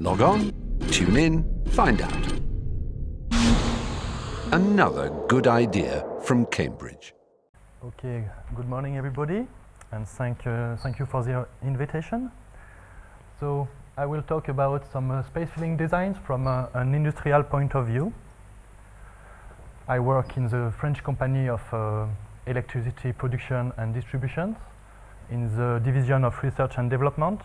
Log on, tune in, find out. Another good idea from Cambridge. Okay, good morning everybody, and thank you for the invitation. So I will talk about some space filling designs from an industrial point of view. I work in the French company of electricity production and distribution in the division of research and development,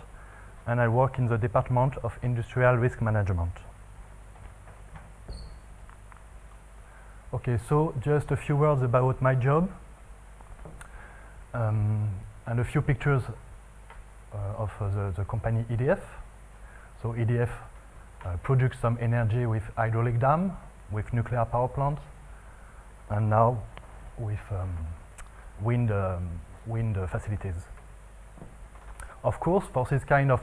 and I work in the department of industrial risk management. Okay, so just a few words about my job and a few pictures of the company EDF. So EDF produces some energy with hydraulic dam, with nuclear power plants, and now with wind facilities. Of course, for this kind of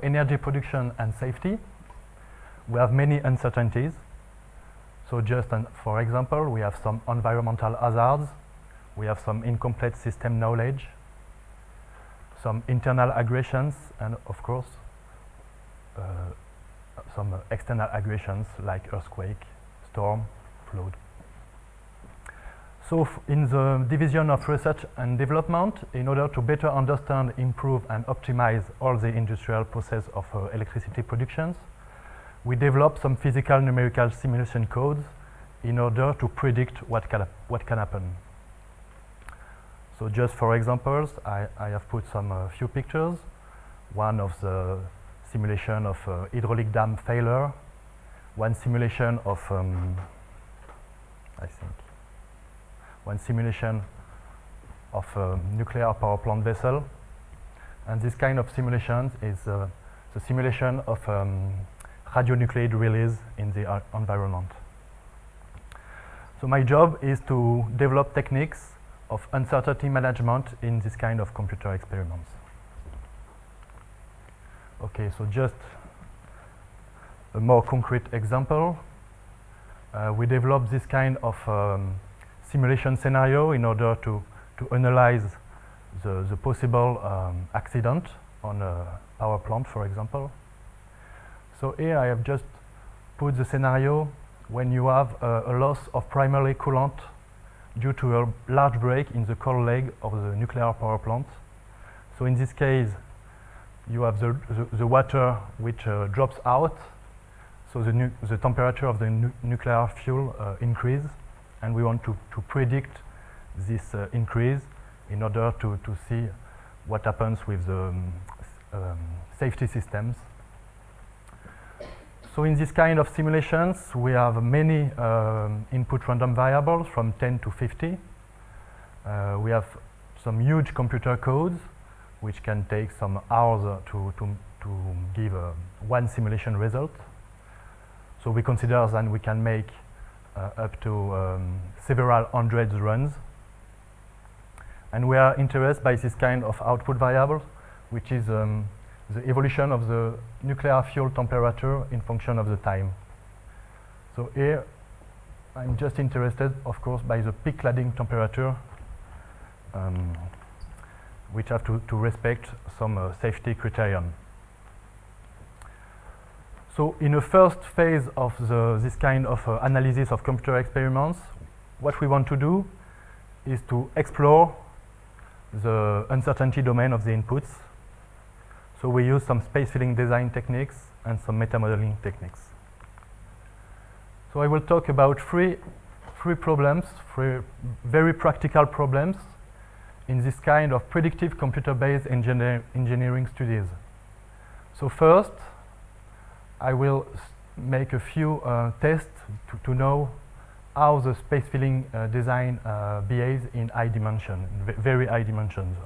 energy production and safety, we have many uncertainties. So just for example, we have some environmental hazards, we have some incomplete system knowledge, some internal aggressions, and of course, some external aggressions like earthquake, storm, flood. So in the division of research and development, in order to better understand, improve, and optimize all the industrial process of electricity productions, we develop some physical numerical simulation codes in order to predict what can happen. So just for examples, I have put some few pictures. One of the simulation of hydraulic dam failure, one simulation of, one simulation of a nuclear power plant vessel. And this kind of simulations is the simulation of radionuclide release in the environment. So my job is to develop techniques of uncertainty management in this kind of computer experiments. Okay, so just a more concrete example. We developed this kind of simulation scenario in order to analyze the possible accident on a power plant, for example. So here I have just put the scenario when you have a loss of primary coolant due to a large break in the cold leg of the nuclear power plant. So in this case, you have the water which drops out, so the temperature of the nuclear fuel increase, and we want to predict this increase in order to see what happens with the safety systems. So in this kind of simulations, we have many input random variables from 10 to 50. We have some huge computer codes, which can take some hours to give one simulation result. So we consider that we can make up to several hundreds runs. And we are interested by this kind of output variable, which is the evolution of the nuclear fuel temperature in function of the time. So here, I'm just interested, of course, by the peak cladding temperature, which have to respect some safety criterion. So in the first phase of this kind of analysis of computer experiments, what we want to do is to explore the uncertainty domain of the inputs. So we use some space filling design techniques and some meta modeling techniques. So I will talk about three problems, three very practical problems in this kind of predictive computer-based engineering studies. So first, I will make a few tests to know how the space filling design behaves in high dimension, very high dimensions,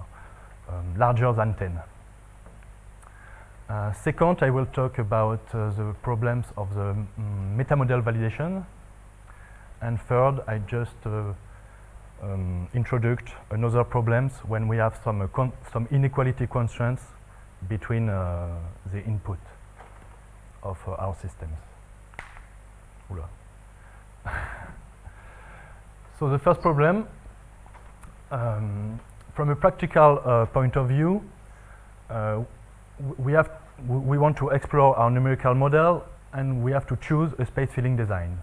larger than 10. Second, I will talk about the problems of the meta-model validation. And third, I just introduced another problems when we have some inequality constraints between the input of our systems. So the first problem, from a practical point of view, we have we want to explore our numerical model, and we have to choose a space-filling design.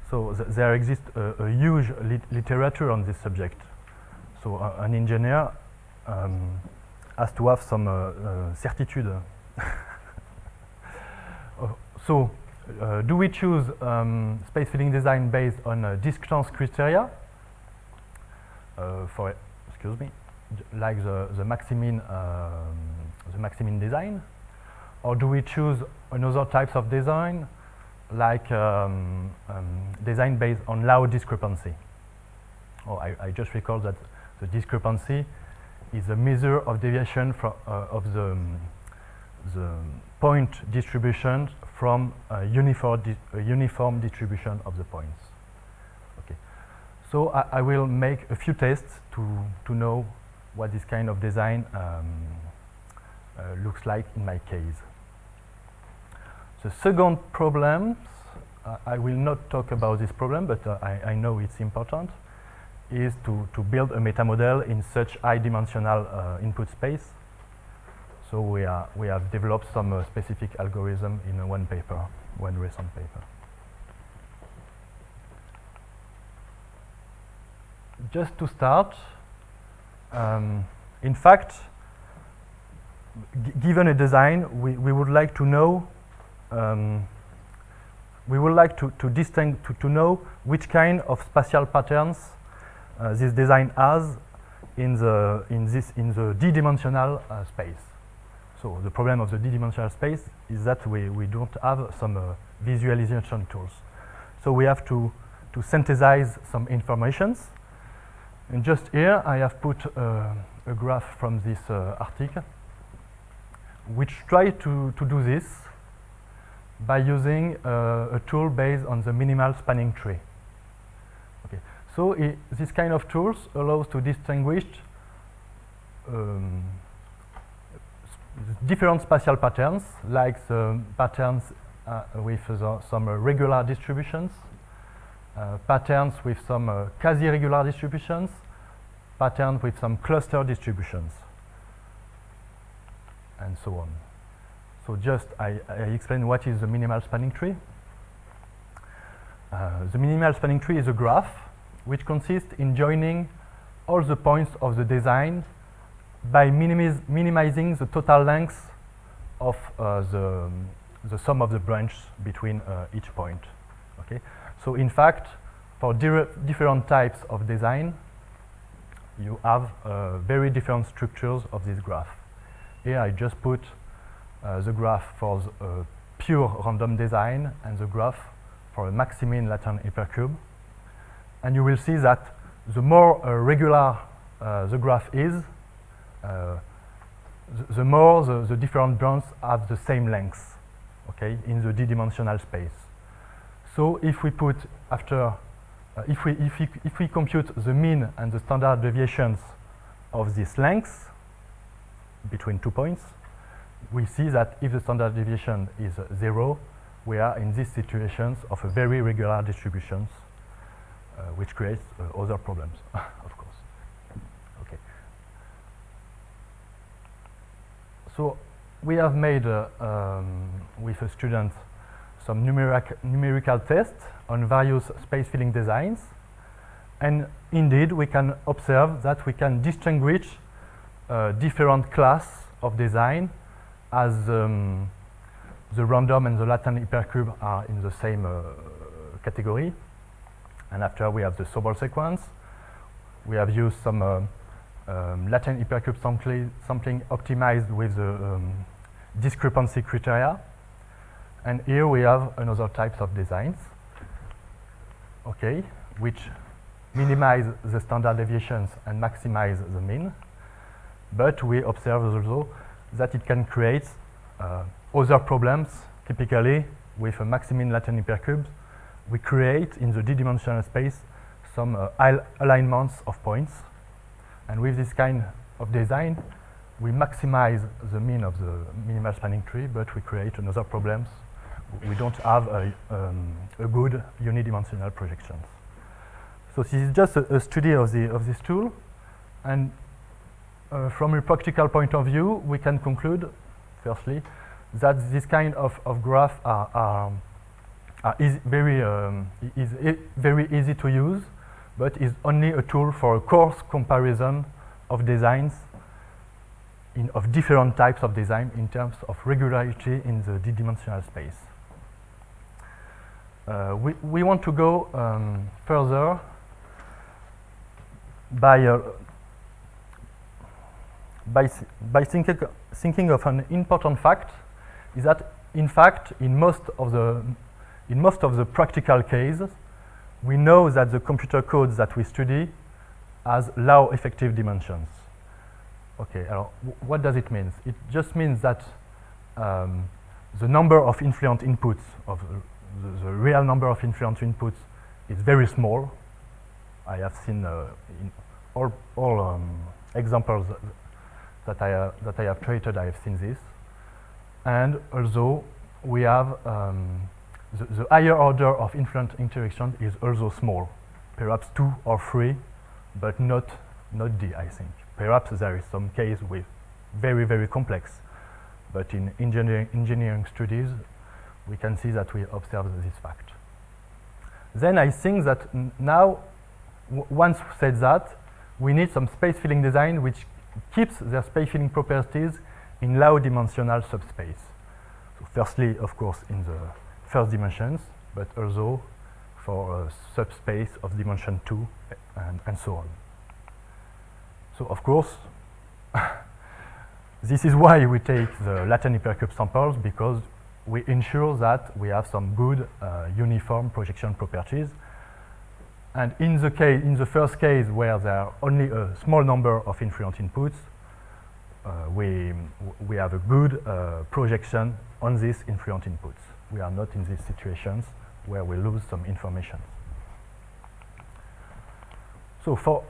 So there exists a huge literature on this subject. So an engineer has to have some certitude. So do we choose space-filling design based on distance criteria? Like the Maximin design, or do we choose another types of design, like design based on low discrepancy? Oh, I just recall that the discrepancy is a measure of deviation from of the point distribution from a uniform distribution of the points. Okay, so I will make a few tests to know what this kind of design looks like in my case. The second problem, I will not talk about this problem, but I know it's important, is to build a metamodel in such high-dimensional input space. So we have developed some specific algorithm in one recent paper. Just to start, in fact, given a design, we would like to know to know which kind of spatial patterns this design has in the d-dimensional space. So the problem of the d-dimensional space is that we don't have some visualization tools. So we have to synthesize some informations. And just here I have put a graph from this article, which try to do this by using a tool based on the minimal spanning tree. Okay. So this kind of tools allows to distinguish different spatial patterns, like the patterns with some regular distributions, patterns with some quasi-regular distributions, patterns with some cluster distributions, and so on. So just I explain what is the minimal spanning tree. The minimal spanning tree is a graph which consists in joining all the points of the design by minimizing the total length of the sum of the branches between each point. Okay. So in fact, for different types of design, you have very different structures of this graph. Here I just put the graph for the pure random design and the graph for a Maximin latent hypercube. And you will see that the more regular the graph is, the more the different branches have the same length, okay, in the d-dimensional space. So if we put after, if we compute the mean and the standard deviations of this length between 2 points, we see that if the standard deviation is 0, we are in these situations of a very regular distributions, which creates other problems, of course. Okay. So we have made with a student some numerical tests on various space-filling designs, and indeed we can observe that we can distinguish different class of design as the random and the latent hypercube are in the same category. And after we have the Sobol sequence, we have used some latent hypercube sampling optimized with the discrepancy criteria. And here we have another types of designs, okay, which minimize the standard deviations and maximize the mean. But we observe also that it can create other problems. Typically, with a Maximin latent hypercube, we create in the d-dimensional space some alignments of points. And with this kind of design, we maximize the mean of the minimal spanning tree, but we create another problems. We don't have a good unidimensional projections. So this is just a study of this tool, and from a practical point of view, we can conclude, firstly, that this kind of graph are very easy to use, but is only a tool for a coarse comparison of designs of different types of design in terms of regularity in the d-dimensional space. We want to go further by thinking of an important fact, is that in fact in most of the practical cases we know that the computer codes that we study has low effective dimensions. Okay, what does it mean? It just means that the number of influent inputs, of the real number of influent inputs, is very small. I have seen in all examples that I have created, I have seen this. And also, we have the higher order of influent interaction is also small, perhaps 2 or 3, but not D, I think. Perhaps there is some case with very complex, but in engineering studies, we can see that we observe this fact. Then I think that now, once said that, we need some space filling design which keeps their space filling properties in low dimensional subspace. So firstly, of course, in the first dimensions, but also for a subspace of dimension 2 and so on. So of course, this is why we take the latent hypercube samples, because we ensure that we have some good uniform projection properties. And in the first case where there are only a small number of influent inputs, we have a good projection on these influent inputs. We are not in these situations where we lose some information. So for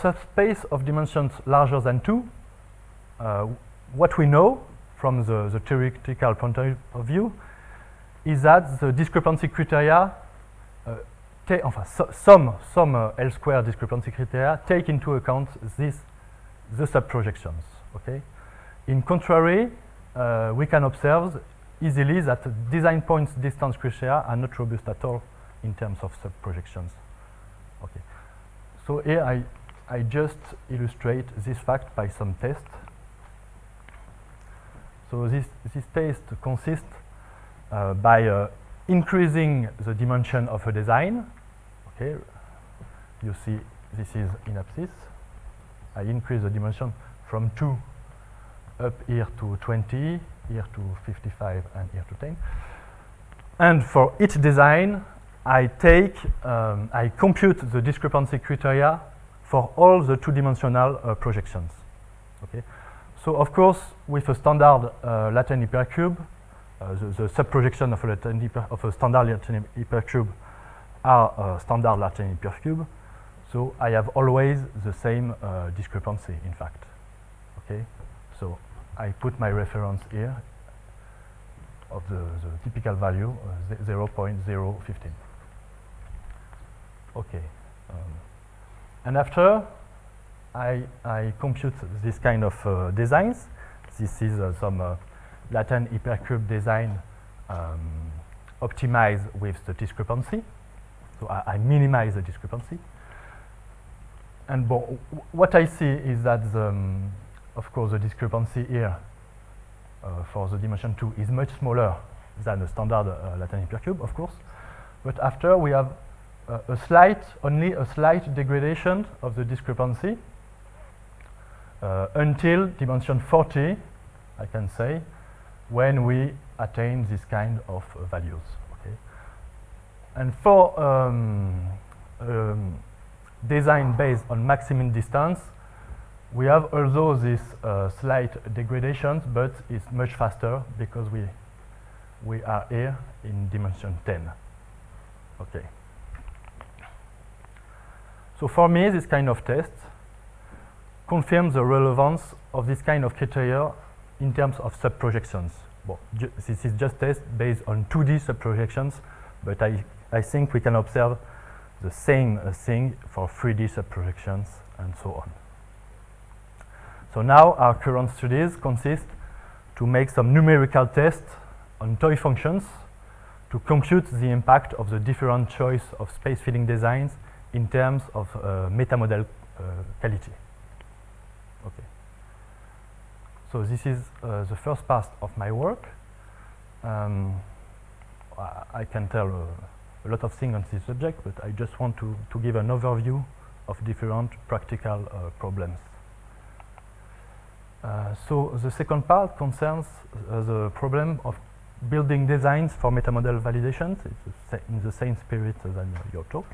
subspace of dimensions larger than 2, what we know from the theoretical point of view is that the discrepancy criteria, some L-square discrepancy criteria take into account the subprojections. Okay. In contrary, we can observe easily that design points distance criteria are not robust at all in terms of subprojections. Okay. So here I just illustrate this fact by some tests. So this test consists by increasing the dimension of a design. Okay, you see this is in abscissa. I increase the dimension from 2 up here to 20, here to 55, and here to 10. And for each design, I compute the discrepancy criteria for all the two-dimensional projections. Okay. So of course, with a standard latent hypercube, the subprojection of a standard latent hypercube are standard latent hypercube. So I have always the same discrepancy, in fact. Okay. So I put my reference here of the typical value, 0.015. Okay. And after I compute this kind of designs. This is some latent hypercube design optimized with the discrepancy. So I minimize the discrepancy. And what I see is that, of course, the discrepancy here for the dimension 2 is much smaller than a standard latent hypercube, of course. But after we have only a slight degradation of the discrepancy until dimension 40, I can say, when we attain this kind of values. Okay. And for design based on maximum distance, we have also this slight degradations, but it's much faster because we are here in dimension 10. Okay. So for me, this kind of test confirms the relevance of this kind of criteria in terms of subprojections. Well, this is just test based on 2D subprojections, but I think we can observe the same thing for 3D subprojections and so on. So now our current studies consist to make some numerical tests on toy functions to compute the impact of the different choice of space filling designs in terms of metamodel quality. Okay. So this is the first part of my work. I can tell a lot of things on this subject, but I just want to give an overview of different practical problems. So the second part concerns the problem of building designs for metamodel validations. It's in the same spirit than your talk.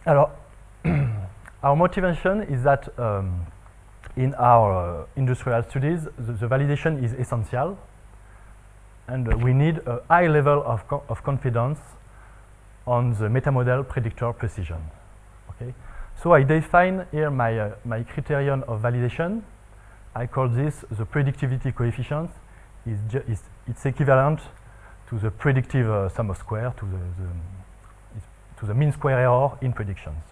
Alors, our motivation is that in our industrial studies, the validation is essential, and we need a high level of confidence on the metamodel predictor precision. Okay? So I define here my criterion of validation. I call this the predictivity coefficient. It's equivalent to the predictive sum of square, to the mean square error in predictions.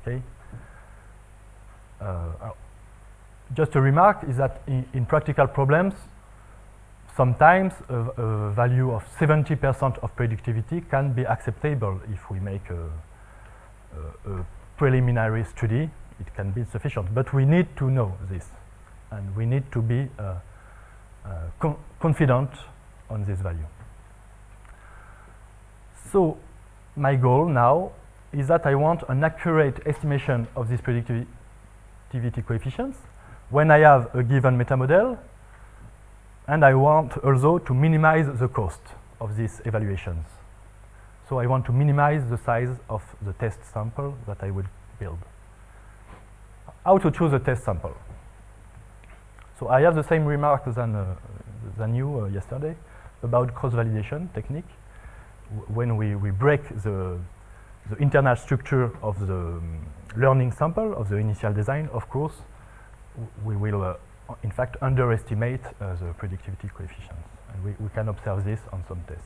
Okay. Just a remark is that in practical problems, sometimes a value of 70% of predictivity can be acceptable if we make a preliminary study. It can be sufficient, but we need to know this, and we need to be confident on this value. So my goal now is that I want an accurate estimation of these predictivity coefficients when I have a given metamodel, and I want also to minimize the cost of these evaluations. So I want to minimize the size of the test sample that I will build. How to choose a test sample? So I have the same remark than you yesterday about cross-validation technique. When we break the internal structure of the learning sample of the initial design, of course, we will in fact underestimate the predictivity coefficients, and we can observe this on some tests.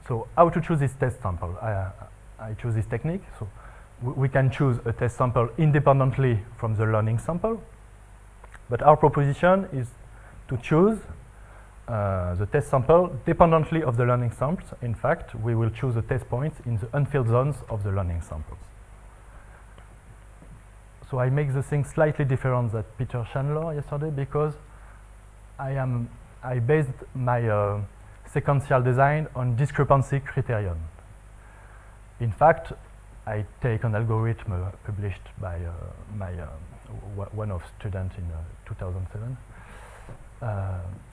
So how to choose this test sample? I choose this technique. So we can choose a test sample independently from the learning sample, but our proposition is to choose the test sample dependently of the learning samples. In fact, we will choose the test points in the unfilled zones of the learning samples. So I make the thing slightly different than Peter Chandler yesterday, because I based my sequential design on discrepancy criterion. In fact, I take an algorithm published by one of students in 2007.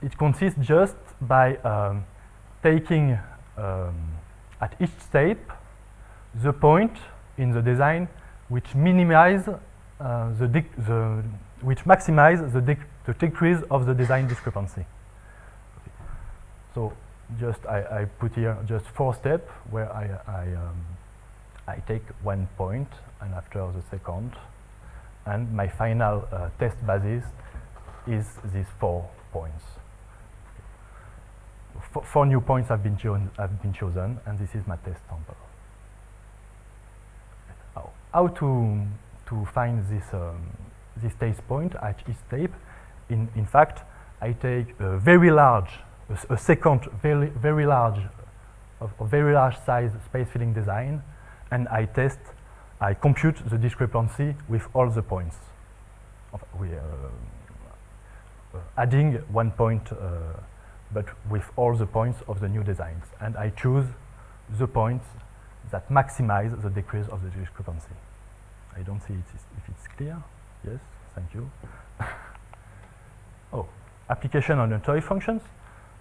It consists just by taking at each step the point in the design which minimize which maximize the decrease of the design discrepancy. Okay. So just I put here just 4 steps where I take 1 point, and after the second, and my final test basis is these 4 points. Four new points have been chosen, and this is my test sample. How to find this test point at each step? In fact, I take a very large, a second very large size space filling design, and I compute the discrepancy with all the points. Adding 1 point, but with all the points of the new designs. And I choose the points that maximize the decrease of the discrepancy. I don't see if it's clear. Yes, thank you. Oh, application on the toy functions.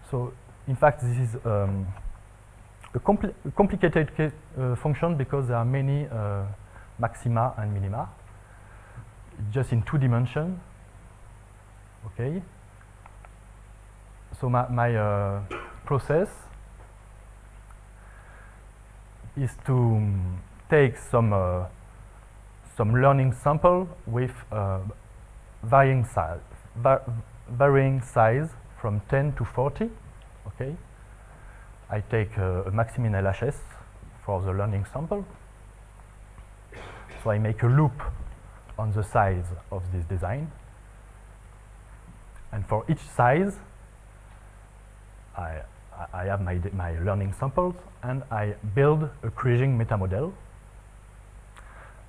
So, in fact, this is a complicated function because there are many maxima and minima, just in 2 dimensions. Okay. So my process is to take some learning sample with varying size from 10 to 40. Okay. I take a maximum LHS for the learning sample. So I make a loop on the size of this design. And for each size, I have my learning samples, and I build a Kriging metamodel.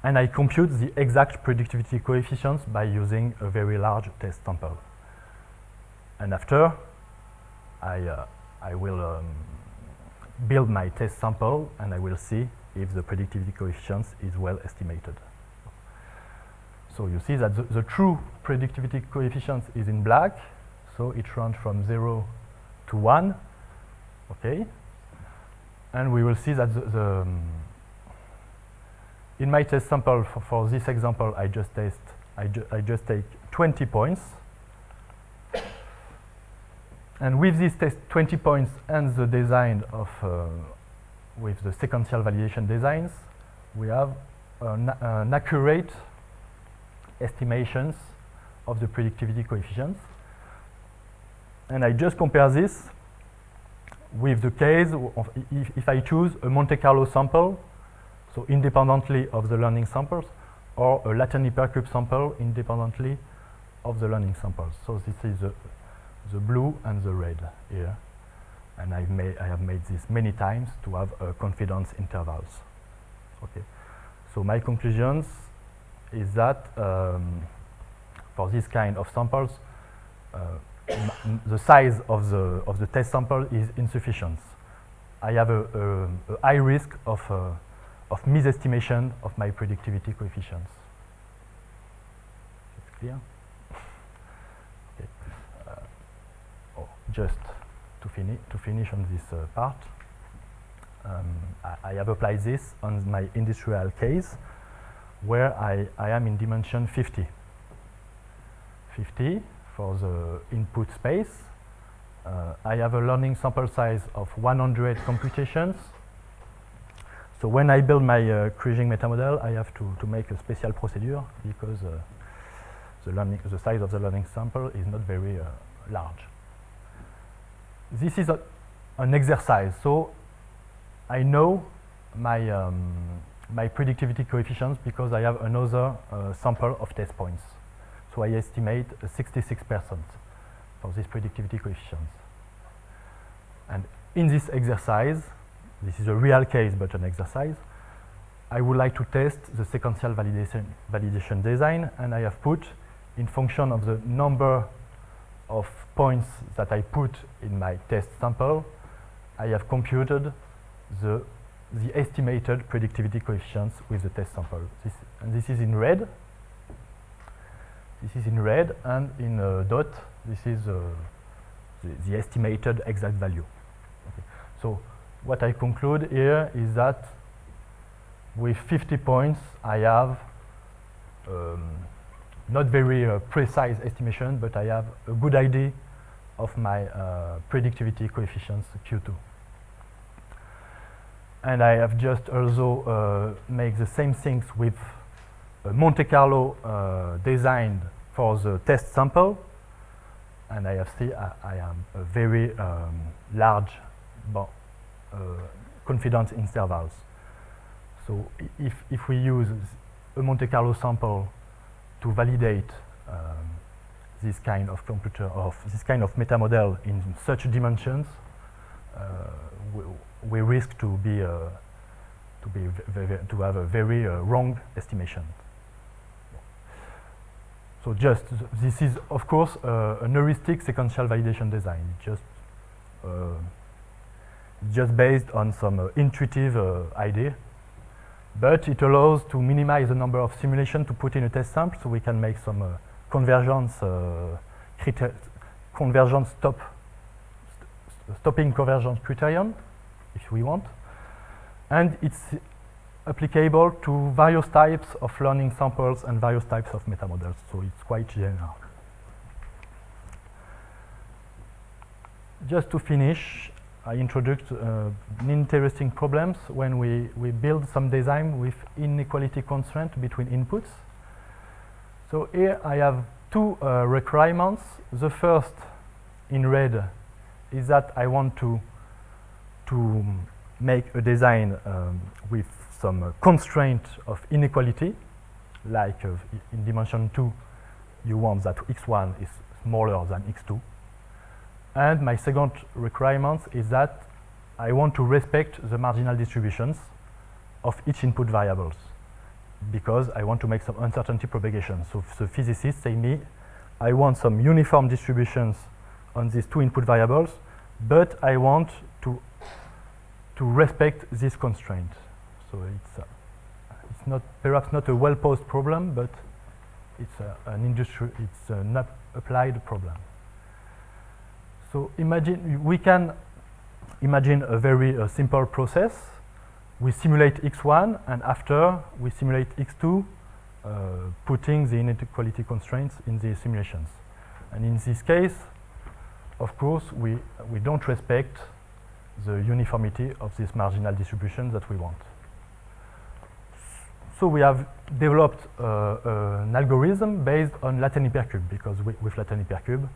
And I compute the exact predictivity coefficients by using a very large test sample. And after, I will build my test sample, and I will see if the predictivity coefficients is well estimated. So you see that the true predictivity coefficient is in black, so it runs from 0 to 1, okay? And we will see that in my test sample, for this example, I just take 20 points. And with this test 20 points and the design of, with the sequential validation designs, we have an accurate estimations of the predictivity coefficients. And I just compare this with the case of if I choose a Monte Carlo sample, so independently of the learning samples, or a Latin hypercube sample independently of the learning samples. So this is the blue and the red here. And I have made this many times to have confidence intervals. Okay. So my conclusions is that for this kind of samples, the size of the test sample is insufficient. I have a high risk of misestimation of my predictivity coefficients. It's clear? Okay. Just to finish on this part, I have applied this on my industrial case, where I am in dimension 50. 50 for the input space. I have a learning sample size of 100 computations. So when I build my Kriging metamodel, I have to make a special procedure because the size of the learning sample is not very large. This is an exercise, so I know my my predictivity coefficients because I have another sample of test points. So I estimate 66% for this predictivity coefficients. And in this exercise, this is a real case but an exercise, I would like to test the sequential validation design, and I have put, in function of the number of points that I put in my test sample, I have computed the estimated predictivity coefficients with the test sample. This is in red. This is in red, and in dot, this is the estimated exact value. Okay. So what I conclude here is that with 50 points, I have not very precise estimation, but I have a good idea of my predictivity coefficients Q2. And I have just also make the same things with Monte Carlo designed for the test sample, and I have seen I am a very large confidence intervals. So if we use a Monte Carlo sample to validate this kind of computer this kind of metamodel in such dimensions, we risk to have a very wrong estimation. So this is of course an heuristic sequential validation design, just based on some intuitive idea, but it allows to minimize the number of simulations to put in a test sample, so we can make some stopping convergence criterion if we want, and it's applicable to various types of learning samples and various types of metamodels, so it's quite general. Just to finish, I introduced interesting problems when we build some design with inequality constraint between inputs. So here I have two requirements. The first, in red, is that I want to make a design with some constraint of inequality. like in dimension 2, you want that x1 is smaller than x2. And my second requirement is that I want to respect the marginal distributions of each input variables, because I want to make some uncertainty propagation. So the physicists say me, I want some uniform distributions on these two input variables, but I want to respect this constraint. So it's not perhaps not a well-posed problem, but it's an applied problem. So we can imagine a very simple process. We simulate x1, and after we simulate x2, putting the inequality constraints in the simulations. And in this case, of course, we don't respect the uniformity of this marginal distribution that we want. So we have developed an algorithm based on Latin hypercube, because with Latin hypercube,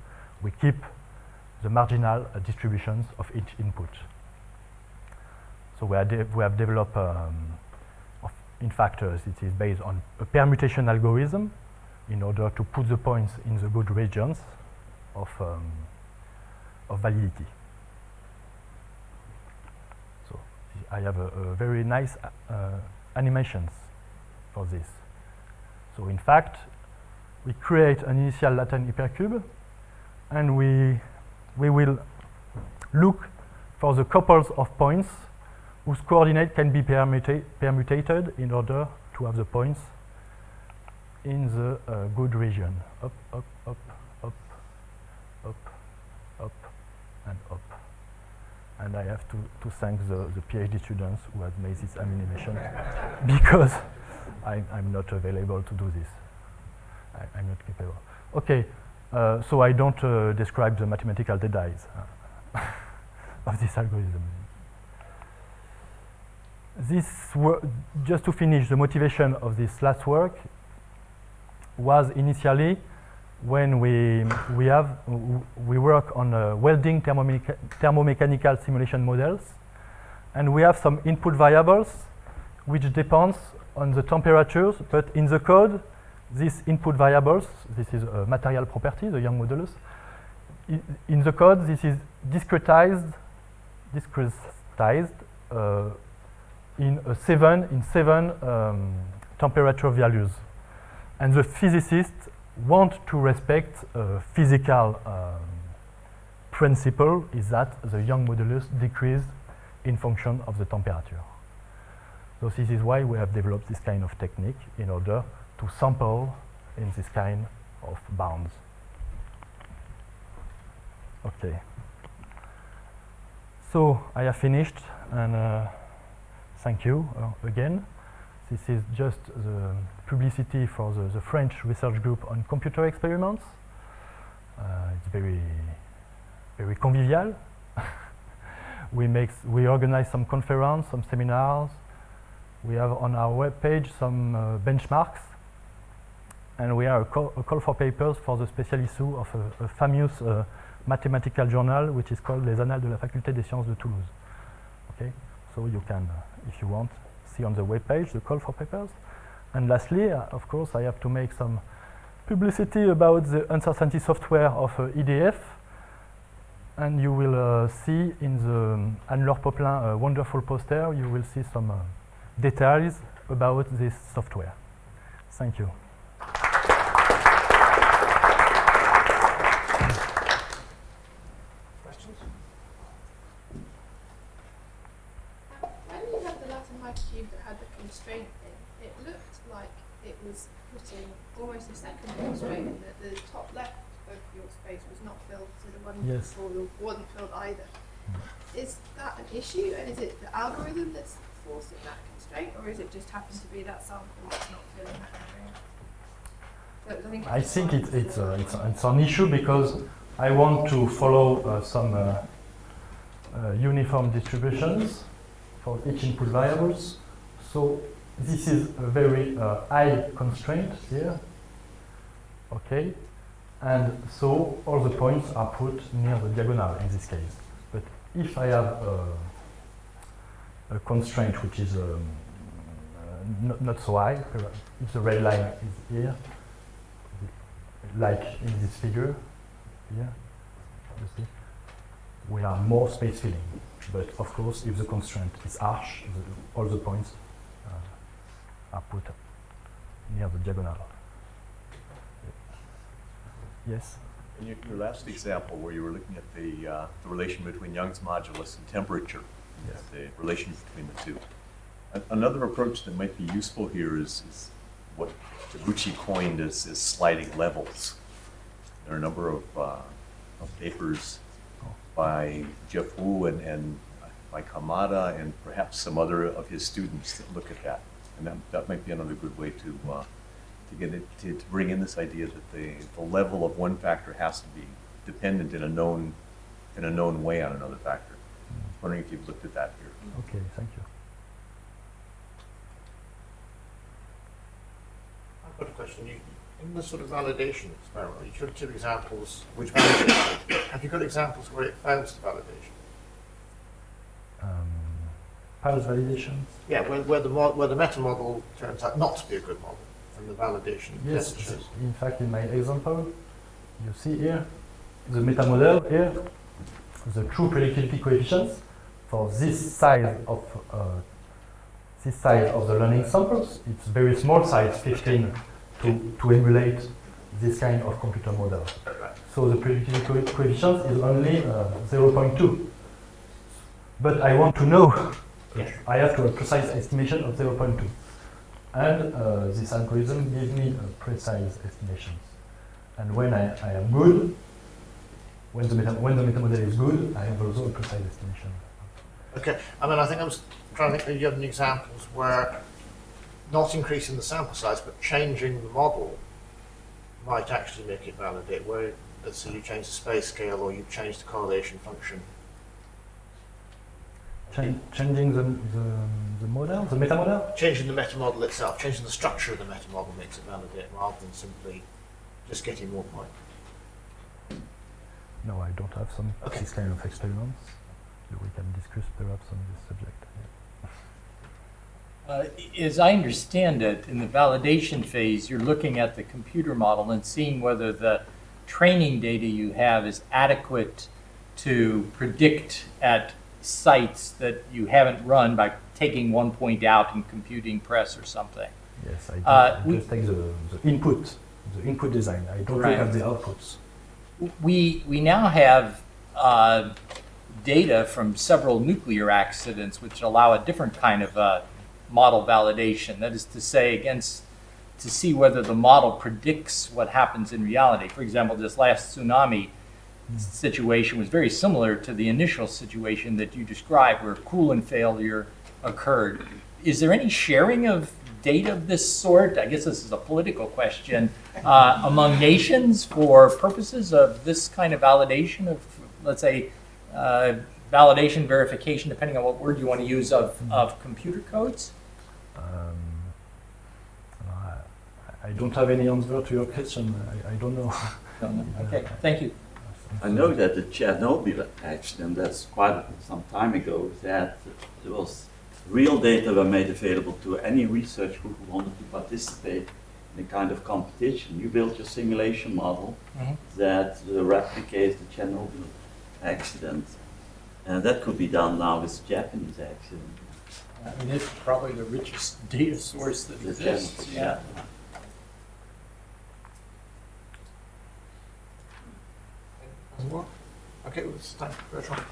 we keep the marginal distributions of each input. So we have developed, in fact, it is based on a permutation algorithm in order to put the points in the good regions of validity. So I have a very nice animations for this. So in fact, we create an initial Latin hypercube, and we will look for the couples of points whose coordinate can be permutated in order to have the points in the good region. Up, up, up, up, up, up, and up. And I have to thank the PhD students who have made this animation, because I'm not available to do this. I'm not capable. Okay, so I don't describe the mathematical details of this algorithm. Just to finish, the motivation of this last work was initially when we work on welding thermomechanical simulation models, and we have some input variables which depends on the temperatures, but in the code, these input variables, this is a material property, the Young modulus. In the code, this is discretized in seven temperature values, and the physicists want to respect a physical principle, is that the Young modulus decrease in function of the temperature. So this is why we have developed this kind of technique in order to sample in this kind of bounds. Okay. So I have finished, and thank you again. This is just the publicity for the French research group on computer experiments. It's very, very convivial. We organize some conferences, some seminars. We have on our webpage some benchmarks, and we have a call for papers for the special issue of a famous mathematical journal, which is called Les Annales de la Faculté des Sciences de Toulouse. Okay, so you can, if you want, see on the webpage the call for papers. And lastly, of course, I have to make some publicity about the uncertainty software of EDF. And you will see in the Anne-Laure Poplin wonderful poster, you will see some details about this software. Thank you. Questions? When you had the Latin hypercube that had the constraint in, it looked like it was putting almost a second constraint in that the top left of your space was not filled, so the one Yes. before wasn't filled either. Is that an issue, and is it the algorithm that's forcing that constraint, or is it just happens to be that sample that's not filling that constraint? I think it's an issue because I want to follow some uniform distributions for each input variables. So this is a very high constraint here. Okay, and so all the points are put near the diagonal in this case. But if I have a constraint which is not so high. If the red line is here, like in this figure, here, you see, we are more space filling. But of course, if the constraint is harsh, all the points are put near the diagonal. Yes? In your last example, where you were looking at the relation between Young's modulus and temperature, Yes. the relation between the two. Another approach that might be useful here is what Taguchi coined as sliding levels. There are a number of papers by Jeff Wu and by Kamada and perhaps some other of his students that look at that. And that might be another good way to get it to bring in this idea that the level of one factor has to be dependent in a known way on another factor. I was wondering if you've looked at that here. Okay, thank you. I've got a question. In the sort of validation experiment, you showed two examples which validated. Have you got examples where it fails the validation? Pulse validation? Yeah, where the meta model turns out not to be a good model, and the validation Yes, test shows. in fact, in my example, you see here, the meta model here, the true predictivity coefficients for this size of the learning samples. It's very small size, 15, to emulate this kind of computer model. So the predictivity coefficient is only 0.2. But I want to know, I have to have a precise estimation of 0.2. And this algorithm gives me a precise estimation. And when I am good, when the meta model is good, I have also a precise estimation. Okay, I mean, I think I was trying to think of you have any examples where not increasing the sample size, but changing the model might actually make it validate. Where, let's say you change the space scale or you change the correlation function. Changing the model, the meta model? Changing the meta model itself, changing the structure of the meta model makes it validate rather than simply just getting more points. No, I don't have this kind of experiments. We can discuss perhaps on this subject. As I understand it, in the validation phase, you're looking at the computer model and seeing whether the training data you have is adequate to predict at sites that you haven't run by taking one point out and computing press or something. Yes, I just take the input design. I don't Right. have the outputs. We now have data from several nuclear accidents which allow a different kind of model validation. That is to say, to see whether the model predicts what happens in reality. For example, this last tsunami situation was very similar to the initial situation that you described where coolant failure occurred. Is there any sharing of data of this sort? I guess this is a political question among nations for purposes of this kind of validation of, let's say, validation, verification, depending on what word you want to use, of computer codes? I don't have any answer to your question. I don't know. Okay, thank you. I know that the Chernobyl accident, that's quite some time ago, that there was real data were made available to any researcher who wanted to participate in a kind of competition. You built your simulation model that replicates the Chernobyl accident. And that could be done now with the Japanese accident. I mean, it's probably the richest data source that exists. Yeah. Okay, well, it's time for Bertrand.